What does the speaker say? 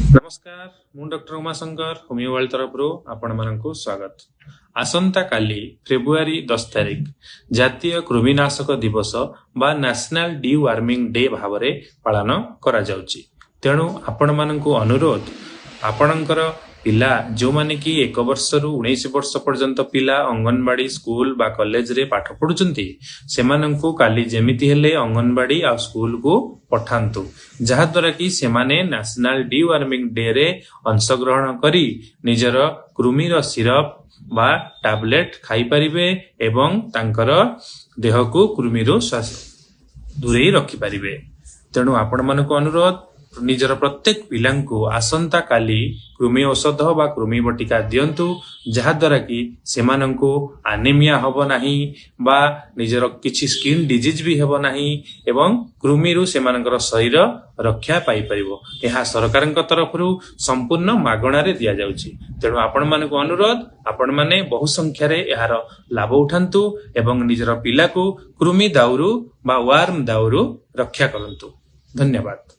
नमस्कार मु doctor Umashankar homeo world तरफ आपण मानकु स्वागत। आसंता काली फेब्रुआरी 10 तारिख जातीय कृमिनाशक दिवस बा नेशनल डी वार्मिंग डे भाव में पालन करा जाउची। तेणु आपण मानकु अनुरोध आपणकर पिला जो माने कि 1 वर्ष रु 19 वर्ष पर्यंत पिला अंगनवाड़ी स्कूल बा कॉलेज रे पाठ पढुचंती सेमानंकु काली जेमिति हेले अंगनवाड़ी आ स्कूल को पठांतु जहा द्वारा कि सेमाने नेशनल डी वार्मिंग डे रे अंशग्रहण करी निजर कृमिर सिरप बा टैबलेट खाई परिबे एवं तांकर देह को कृमिरो दूरे रखि परिबे। तेणु आपण मानकु अनुरोध निजर प्रत्येक पिलांकु आसंता काली कृमि औषध बा कृमि बटिका दियंतु जहा द्वारा कि सेमानंकु एनीमिया हबो नाही बा निजर किछि स्किन डिजीज भी हबो नाही एवं कृमिरु सेमानकर शरीर रक्षा पाई परिबो। एहा सरकारक तरफरु संपूर्ण मागणा रे दिया जाउची। तेणु आपण मानकु अनुरोध आपण माने बहु संख्या रे एहार लाभ उठांतु एवं निजर पिला को कृमि दाउरु बा वार्म दाउरु रक्षा करंतु। धन्यवाद।